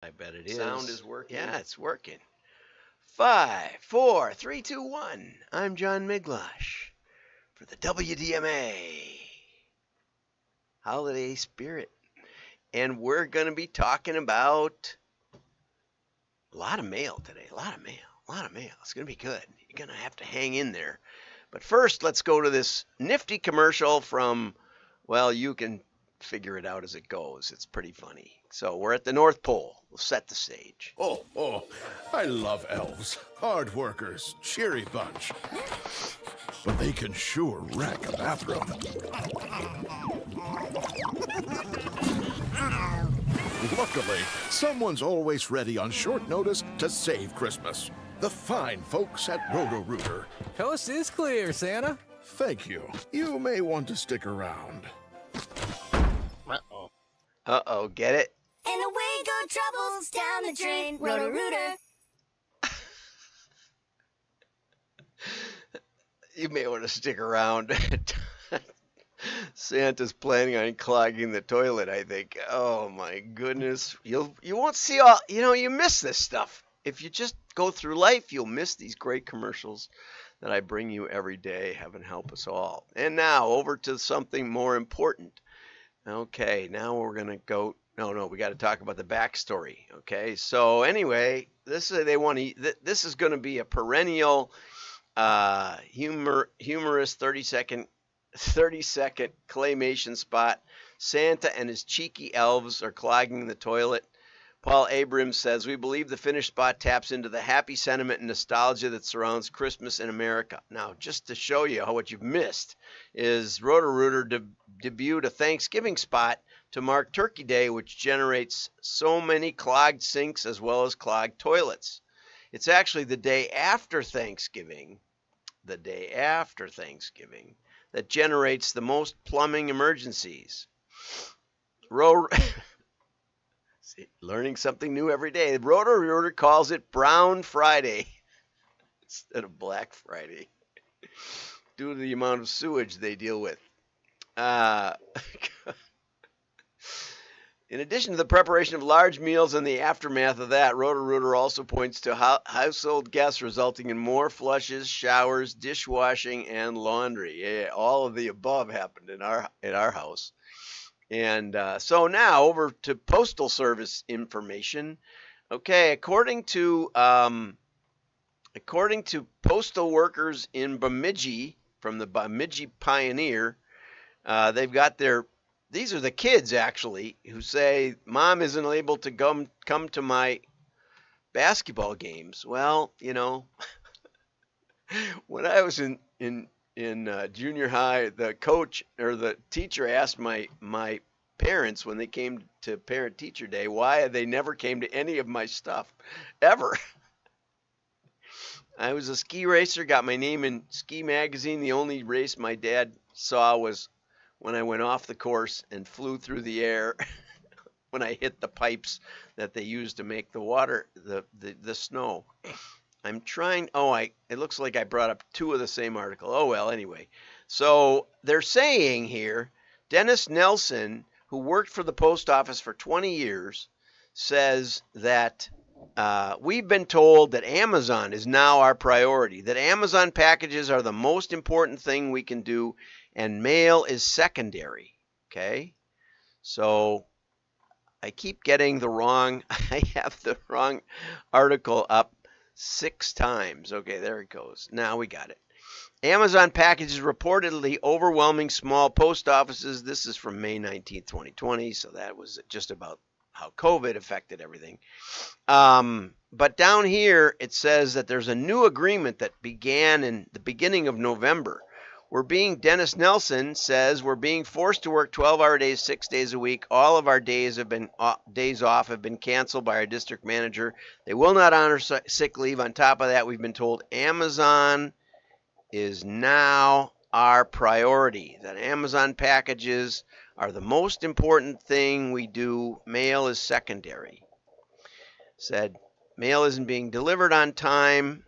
I bet it is. Sound is working. Yeah, it's working. 5, 4, 3, 2, 1. I'm John Miglash for the WDMA Holiday Spirit. And we're going to be talking about a lot of mail today. A lot of mail. It's going to be good. You're going to have to hang in there. But first, let's go to this nifty commercial from, well, you can figure it out as it goes. It's pretty funny. So we're at the North Pole. We'll set the stage. Oh, I love elves. Hard workers, cheery bunch. But they can sure wreck a bathroom. Luckily, someone's always ready on short notice to save Christmas. The fine folks at Roto-Rooter. Coast is clear, Santa. Thank you. You may want to stick around. Uh-oh, get it? And away go troubles down the drain. Roto-Rooter. You may want to stick around. Santa's planning on clogging the toilet, I think. Oh my goodness. You won't see all, you miss this stuff. If you just go through life, you'll miss these great commercials that I bring you every day. Heaven help us all. And now over to something more important. Okay, now we're going to go. No, we got to talk about the backstory. Okay, so anyway, this is going to be a perennial humorous 30-second claymation spot. Santa and his cheeky elves are clogging the toilet. Paul Abrams says, we believe the finished spot taps into the happy sentiment and nostalgia that surrounds Christmas in America. Now, just to show you what you've missed, is Roto-Rooter debuted a Thanksgiving spot to mark Turkey Day, which generates so many clogged sinks as well as clogged toilets. It's actually the day after Thanksgiving, that generates the most plumbing emergencies. Learning something new every day. Roto-Rooter calls it Brown Friday instead of Black Friday due to the amount of sewage they deal with. In addition to the preparation of large meals and the aftermath of that, Roto-Rooter also points to household guests resulting in more flushes, showers, dishwashing, and laundry. Yeah, all of the above happened in our house. And so now over to Postal Service information. Okay, according to postal workers in Bemidji from the Bemidji Pioneer, they've got these are the kids actually who say mom isn't able to come to my basketball games. Well, when I was in junior high, the coach or the teacher asked my parents when they came to parent teacher day why they never came to any of my stuff ever. I was a ski racer, got my name in ski magazine. The only race my dad saw was when I went off the course and flew through the air when I hit the pipes that they used to make the water, the snow. I'm trying. It looks like I brought up two of the same article. Oh, well, anyway. So they're saying here, Dennis Nelson, who worked for the post office for 20 years, says that we've been told that Amazon is now our priority, that Amazon packages are the most important thing we can do, and mail is secondary. Okay? So I keep getting I have the wrong article up 6 times. Okay, there it goes. Now we got it. Amazon packages reportedly overwhelming small post offices. This is from May 19th, 2020, so that was just about how COVID affected everything. But down here, it says that there's a new agreement that began in the beginning of November. Dennis Nelson says we're being forced to work 12-hour days, 6 days a week. All of our days off have been canceled by our district manager. They will not honor sick leave. On top of that, we've been told Amazon is now our priority, that Amazon packages are the most important thing we do. Mail is secondary. Said mail isn't being delivered on time.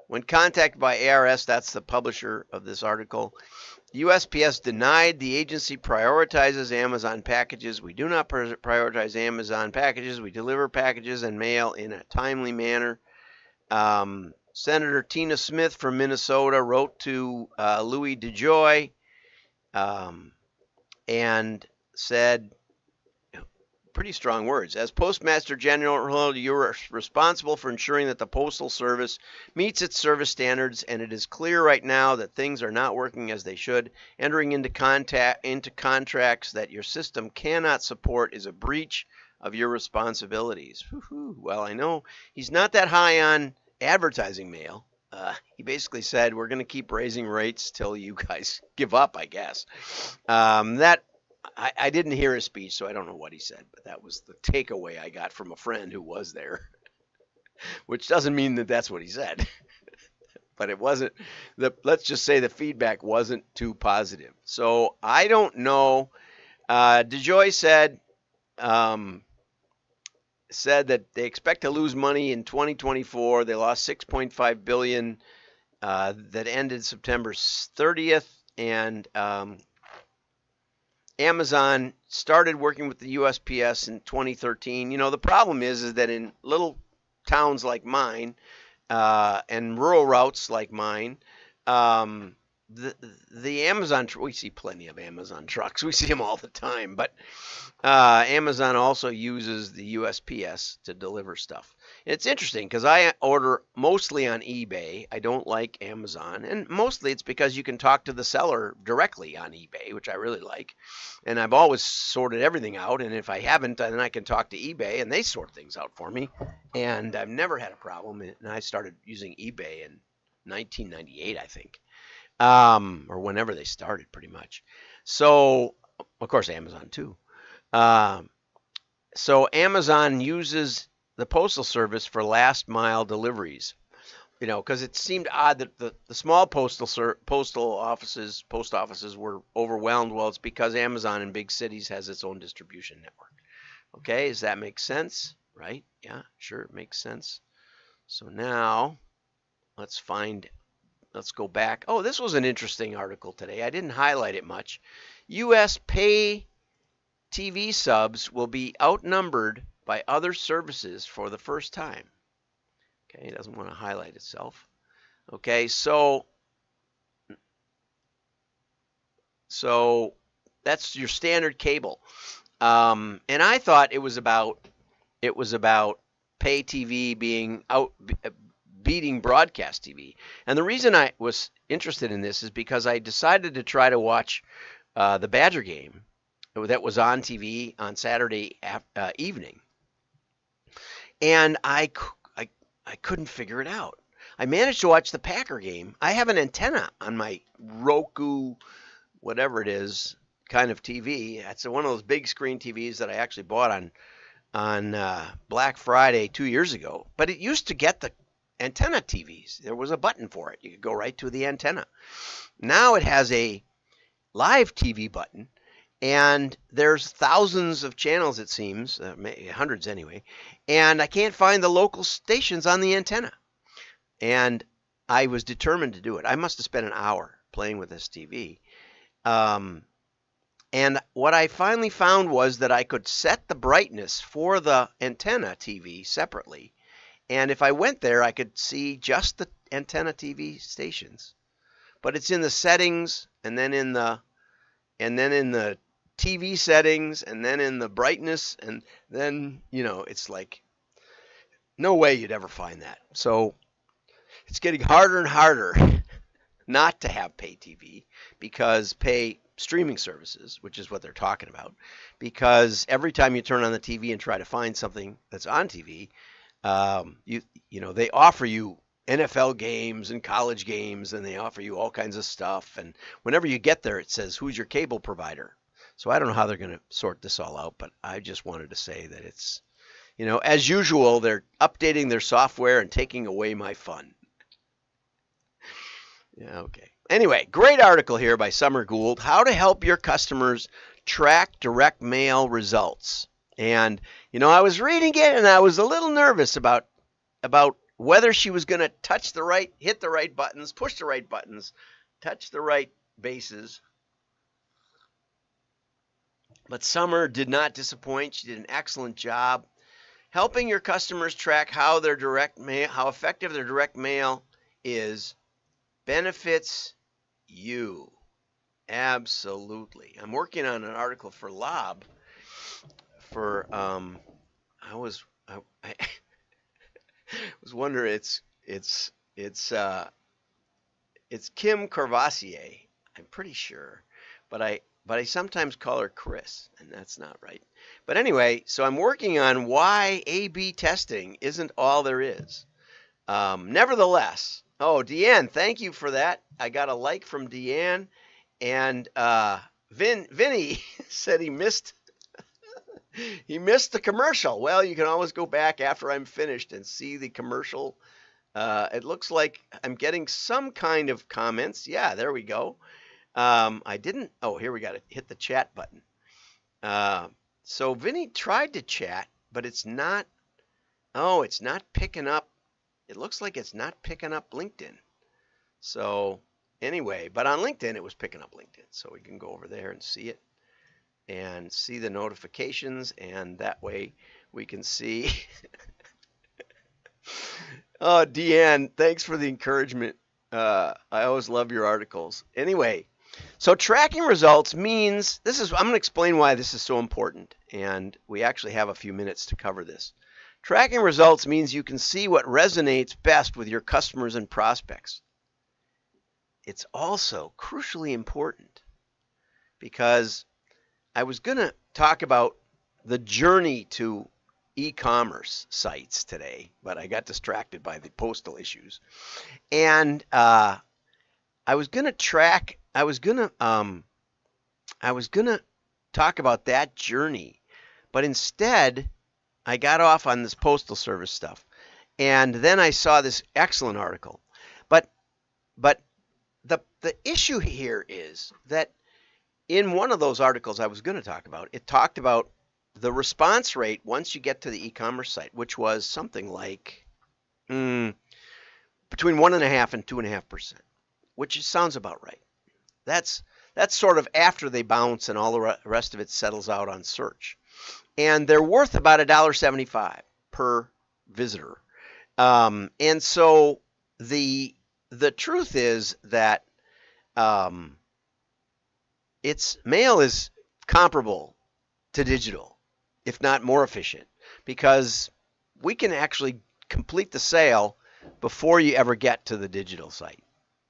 When contacted by ARS, that's the publisher of this article, USPS denied the agency prioritizes Amazon packages. We do not prioritize Amazon packages. We deliver packages and mail in a timely manner. Senator Tina Smith from Minnesota wrote to Louis DeJoy and said, pretty strong words. As Postmaster General, you are responsible for ensuring that the Postal Service meets its service standards, and it is clear right now that things are not working as they should. Entering into contracts that your system cannot support is a breach of your responsibilities. Well, I know he's not that high on advertising mail. He basically said, we're going to keep raising rates till you guys give up, I guess. I didn't hear his speech, so I don't know what he said, but that was the takeaway I got from a friend who was there, which doesn't mean that that's what he said. But it wasn't, let's just say the feedback wasn't too positive. So I don't know. DeJoy said that they expect to lose money in 2024. They lost $6.5 billion that ended September 30th, and Amazon started working with the USPS in 2013. You know, the problem is that in little towns like mine and rural routes like mine, the Amazon, we see plenty of Amazon trucks. We see them all the time. But Amazon also uses the USPS to deliver stuff. It's interesting because I order mostly on eBay. I don't like Amazon. And mostly it's because you can talk to the seller directly on eBay, which I really like. And I've always sorted everything out. And if I haven't, then I can talk to eBay and they sort things out for me. And I've never had a problem. And I started using eBay in 1998, I think. Or whenever they started, pretty much. So, of course, Amazon too. So Amazon uses the Postal Service for last mile deliveries. You know, because it seemed odd that the small post offices were overwhelmed. Well, it's because Amazon in big cities has its own distribution network. Okay, does that make sense? Right? Yeah, sure, it makes sense. So now, let's go back. Oh, this was an interesting article today. I didn't highlight it much. U.S. pay TV subs will be outnumbered by other services for the first time. Okay, it doesn't want to highlight itself. Okay, so that's your standard cable. And I thought it was about pay TV beating broadcast TV. And the reason I was interested in this is because I decided to try to watch the Badger game that was on TV on Saturday evening. And I couldn't figure it out. I managed to watch the Packer game. I have an antenna on my Roku, whatever it is, kind of TV. It's one of those big screen TVs that I actually bought on Black Friday 2 years ago. But it used to get the antenna TVs. There was a button for it. You could go right to the antenna. Now it has a live TV button. And there's thousands of channels, it seems, hundreds anyway, and I can't find the local stations on the antenna. And I was determined to do it. I must have spent an hour playing with this TV. And what I finally found was that I could set the brightness for the antenna TV separately. And if I went there, I could see just the antenna TV stations. But it's in the settings, and then in the TV settings, and then in the brightness, and then, you know, it's like no way you'd ever find that. So it's getting harder and harder not to have pay TV, because pay streaming services, which is what they're talking about, because every time you turn on the TV and try to find something that's on TV, you know, they offer you NFL games and college games, and they offer you all kinds of stuff. And whenever you get there, it says, who's your cable provider? So I don't know how they're going to sort this all out, but I just wanted to say that it's, you know, as usual, they're updating their software and taking away my fun. Yeah, okay. Anyway, great article here by Results-Gould, how to help your customers track direct mail results. And, you know, I was reading it and I was a little nervous about whether she was going to hit the right buttons, push the right buttons, touch the right bases. But Summer did not disappoint. She did an excellent job helping your customers track how how effective their direct mail is. Benefits you. Absolutely. I'm working on an article for Lob for I was wondering, it's Kim Carvassier, I'm pretty sure, but I sometimes call her Chris, and that's not right. But anyway, so I'm working on why A/B testing isn't all there is. Nevertheless, oh, Deanne, thank you for that. I got a like from Deanne, and Vinny said he missed the commercial. Well, you can always go back after I'm finished and see the commercial. It looks like I'm getting some kind of comments. Yeah, there we go. I didn't. Oh, here we got to hit the chat button. So Vinny tried to chat, but it's not. Oh, it's not picking up. It looks like it's not picking up LinkedIn. So anyway, but on LinkedIn it was picking up LinkedIn. So we can go over there and see it and see the notifications, and that way we can see. Oh, Deanne, thanks for the encouragement. I always love your articles. Anyway, so tracking results means I'm going to explain why this is so important, and we actually have a few minutes to cover this. Tracking results means you can see what resonates best with your customers and prospects. It's also crucially important because I was going to talk about the journey to e-commerce sites today, but I got distracted by the postal issues. And I was going to talk about that journey, but instead I got off on this postal service stuff. And then I saw this excellent article. But the issue here is that in one of those articles I was going to talk about, it talked about the response rate once you get to the e-commerce site, which was something like between 1.5% and 2.5%, which sounds about right. That's sort of after they bounce and all the rest of it settles out on search. And they're worth about $1.75 per visitor. And so the truth is that mail is comparable to digital, if not more efficient, because we can actually complete the sale before you ever get to the digital site.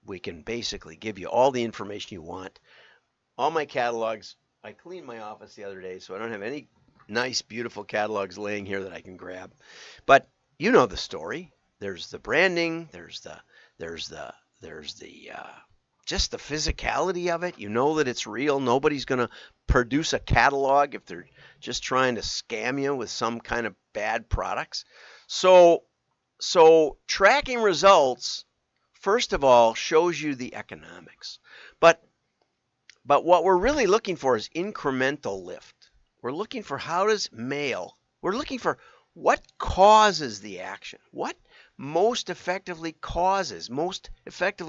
We can basically give you all the information you want. All my catalogs, I cleaned my office the other day, so I don't have any nice, beautiful catalogs laying here that I can grab. But you know the story. There's the branding. There's the just the physicality of it. You know that it's real. Nobody's going to produce a catalog if they're just trying to scam you with some kind of bad products. So tracking results, first of all, shows you the economics. But what we're really looking for is incremental lift. We're looking for we're looking for what causes the action. What most effectively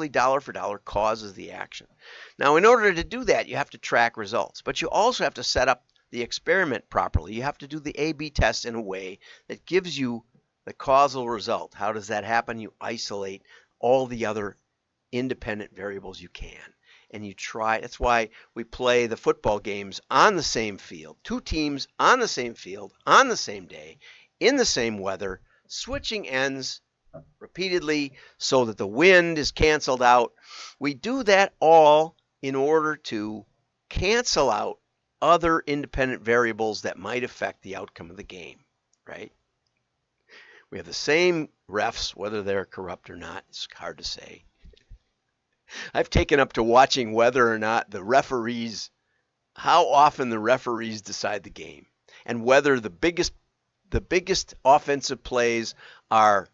dollar for dollar causes the action. Now, in order to do that, you have to track results, but you also have to set up the experiment properly. You have to do the A/B test in a way that gives you the causal result. How does that happen? You isolate all the other independent variables you can, and you try. That's why we play the football games on the same field, two teams on the same field, on the same day, in the same weather, switching ends repeatedly so that the wind is canceled out. We do that all in order to cancel out other independent variables that might affect the outcome of the game, right? We have the same refs, whether they're corrupt or not. It's hard to say. I've taken up to watching whether or not how often the referees decide the game, and whether the biggest offensive plays are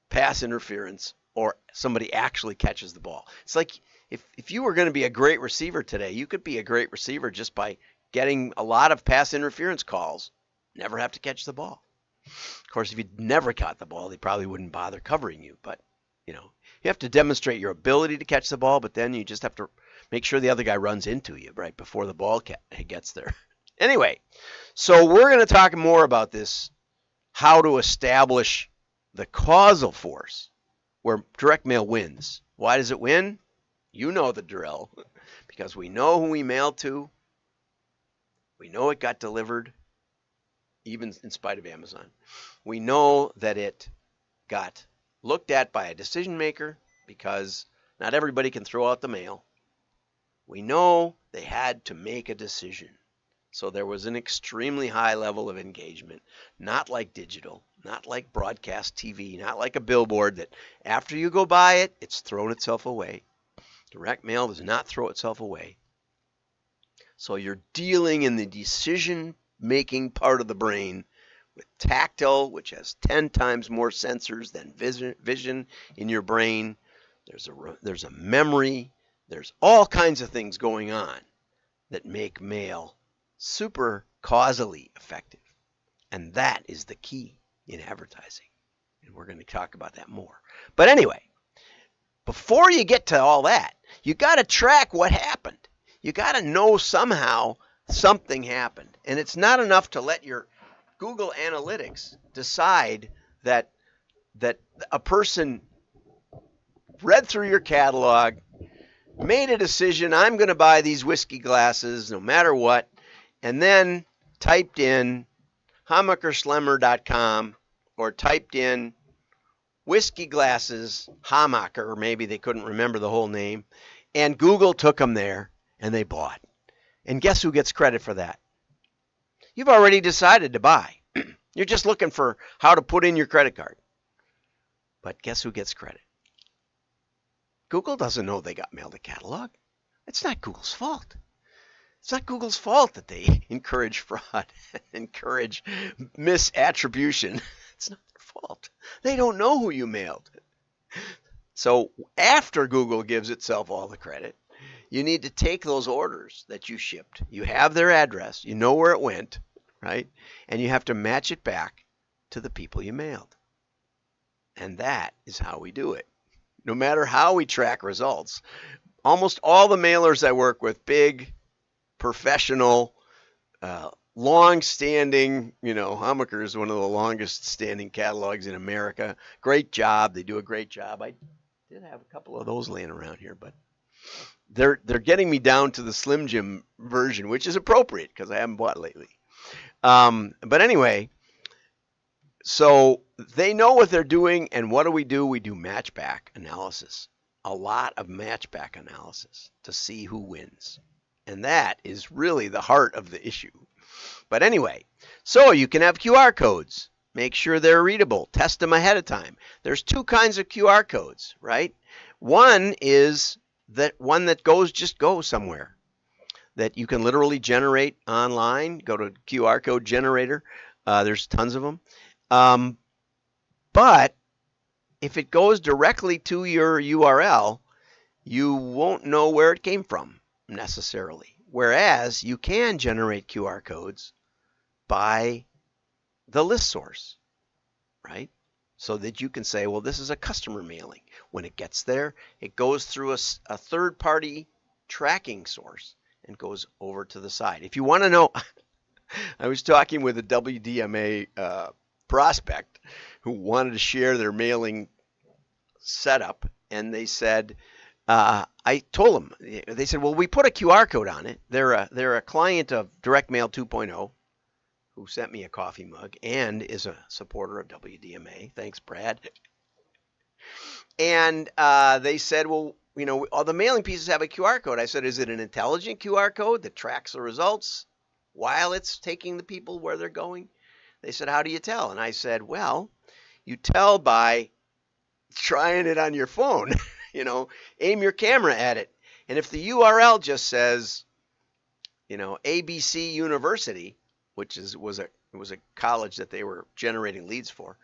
pass interference or somebody actually catches the ball. It's like if you were going to be a great receiver today, you could be a great receiver just by getting a lot of pass interference calls, never have to catch the ball. Of course, if you'd never caught the ball, they probably wouldn't bother covering you. But, you have to demonstrate your ability to catch the ball, but then you just have to Make sure the other guy runs into you right before the ball gets there. Anyway, so we're going to talk more about this, how to establish the causal force where direct mail wins. Why does it win? You know the drill. Because we know who we mailed to. We know it got delivered, even in spite of Amazon. We know that it got looked at by a decision maker because not everybody can throw out the mail. We know they had to make a decision. So there was an extremely high level of engagement, not like digital, not like broadcast TV, not like a billboard that after you go by it, it's thrown itself away. Direct mail does not throw itself away. So you're dealing in the decision-making part of the brain with tactile, which has 10 times more sensors than vision in your brain. There's a memory. There's all kinds of things going on that make mail super causally effective. And that is the key in advertising. And we're going to talk about that more. But anyway, before you get to all that, you got to track what happened. You got to know somehow something happened. And it's not enough to let your Google Analytics decide that a person read through your catalog, made a decision, I'm going to buy these whiskey glasses no matter what, and then typed in Hammacherslemmer.com or typed in whiskey glasses Hammacher, or maybe they couldn't remember the whole name, and Google took them there and they bought. And guess who gets credit for that? You've already decided to buy. You're just looking for how to put in your credit card. But guess who gets credit? Google doesn't know they got mailed a catalog. It's not Google's fault. It's not Google's fault that they encourage fraud, encourage misattribution. It's not their fault. They don't know who you mailed. So after Google gives itself all the credit, you need to take those orders that you shipped. You have their address. You know where it went, right? And you have to match it back to the people you mailed. And that is how we do it. No matter how we track results, almost all the mailers I work with, big, professional, long-standing, Hammacher is one of the longest-standing catalogs in America. Great job. They do a great job. I did have a couple of those laying around here, but they're getting me down to the Slim Jim version, which is appropriate because I haven't bought lately. But anyway, so they know what they're doing, and what do? We do matchback analysis, a lot of matchback analysis to see who wins. And that is really the heart of the issue. But anyway, so you can have QR codes. Make sure they're readable. Test them ahead of time. There's two kinds of QR codes, right? One is that one that just goes somewhere, that you can literally generate online. Go to QR code generator. There's tons of them. But if it goes directly to your URL, you won't know where it came from necessarily. Whereas you can generate QR codes by the list source, right? So that you can say, well, this is a customer mailing. When it gets there, it goes through a third-party tracking source and goes over to the side. If you want to know, I was talking with a WDMA prospect who wanted to share their mailing setup, and they said, I told them, they said, well, we put a QR code on it. They're a client of Direct Mail 2.0 who sent me a coffee mug and is a supporter of WDMA. Thanks, Brad. And they said, well, all the mailing pieces have a QR code. I said, is it an intelligent QR code that tracks the results while it's taking the people where they're going? They said, how do you tell? And I said, well, you tell by trying it on your phone. Aim your camera at it. And if the URL just says, ABC University, which was a college that they were generating leads for,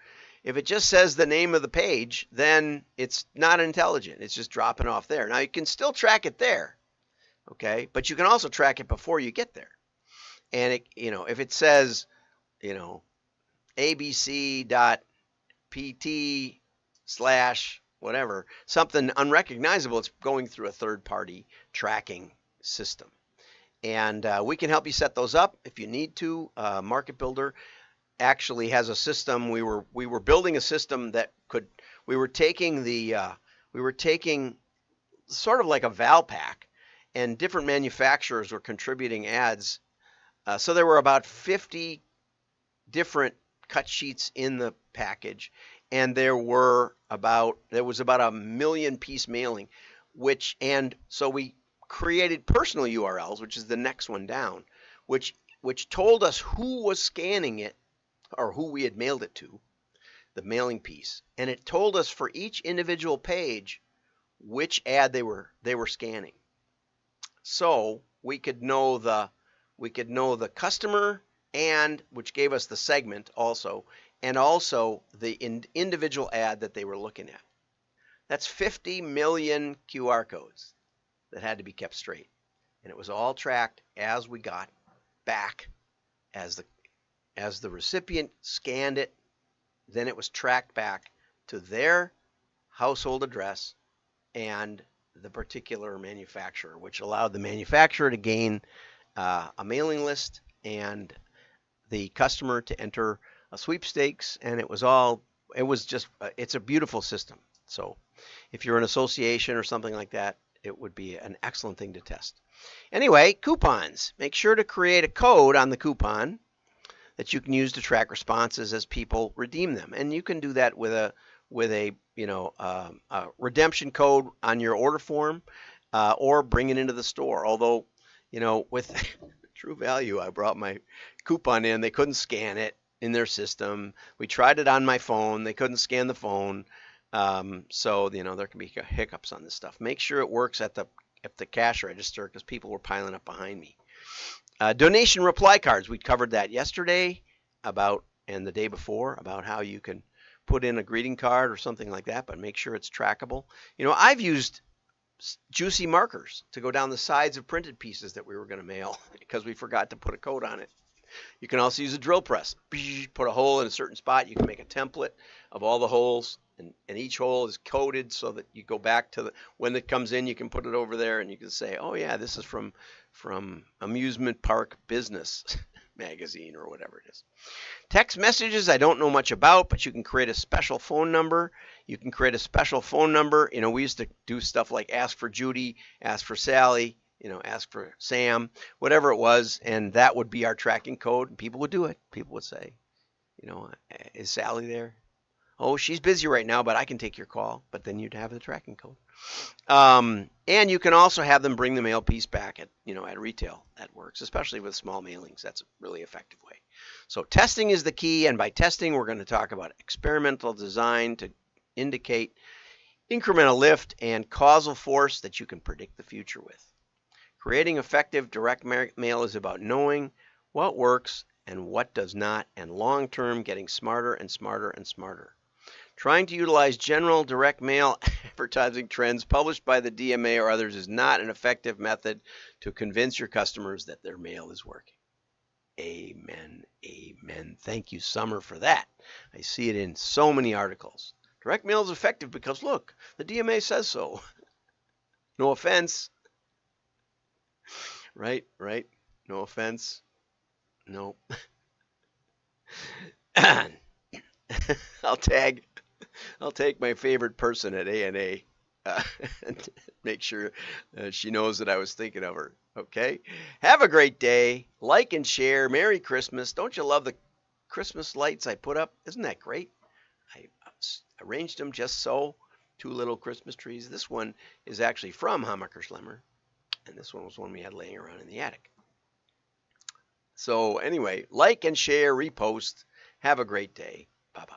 if it just says the name of the page, then it's not intelligent. It's just dropping off there. Now you can still track it there, okay? But you can also track it before you get there. And if it says, abc.pt/ whatever, something unrecognizable, it's going through a third-party tracking system. And we can help you set those up if you need to. Market Builder actually has a system. We were building a system that could. We were taking sort of like a Valpak, and different manufacturers were contributing ads. So there were about 50 different cut sheets in the package, and there was about a million-piece mailing, and so we created personal URLs, which is the next one down, which told us who was scanning it or who we had mailed it to, the mailing piece, and it told us for each individual page which ad they were scanning. So we could know the customer, and which gave us the segment also, and also the individual ad that they were looking at. That's 50 million QR codes that had to be kept straight. And it was all tracked as we got back, as the recipient scanned it, then it was tracked back to their household address and the particular manufacturer, which allowed the manufacturer to gain a mailing list and the customer to enter a sweepstakes. And it's a beautiful system. So if you're an association or something like that, it would be an excellent thing to test. Anyway, coupons. Make sure to create a code on the coupon that you can use to track responses as people redeem them. And you can do that with a redemption code on your order form, or bring it into the store. Although, with True Value, I brought my coupon in. They couldn't scan it in their system. We tried it on my phone. They couldn't scan the phone. So there can be hiccups on this stuff. Make sure it works at the cash register, because people were piling up behind me. Donation reply cards. We covered that yesterday and the day before about how you can put in a greeting card or something like that, but make sure it's trackable. I've used juicy markers to go down the sides of printed pieces that we were going to mail because we forgot to put a code on it. You can also use a drill press. Put a hole in a certain spot. You can make a template of all the holes, and each hole is coded so that you go back to when it comes in, you can put it over there and you can say, oh yeah, this is from Amusement Park Business magazine or whatever it is. Text messages I don't know much about, but you can create a special phone number. We used to do stuff like ask for Judy, ask for Sally, ask for Sam, whatever it was, and that would be our tracking code, and people would do it. People would say, is Sally there? Oh, she's busy right now, but I can take your call. But then you'd have the tracking code. And you can also have them bring the mail piece back at retail. That works, especially with small mailings. That's a really effective way. So testing is the key, and by testing, we're going to talk about experimental design to indicate incremental lift and causal force that you can predict the future with. Creating effective direct mail is about knowing what works and what does not, and long-term getting smarter and smarter and smarter. Trying to utilize general direct mail advertising trends published by the DMA or others is not an effective method to convince your customers that their mail is working. Amen. Amen. Thank you, Summer, for that. I see it in so many articles. Direct mail is effective because, look, the DMA says so. No offense. Right. No offense. No. I'll take my favorite person at ANA and make sure she knows that I was thinking of her. Okay? Have a great day. Like and share. Merry Christmas. Don't you love the Christmas lights I put up? Isn't that great? I arranged them just so. 2 little Christmas trees. This one is actually from Hammacher-Schlemmer, and this one was one we had laying around in the attic. So anyway, like and share, repost. Have a great day. Bye-bye.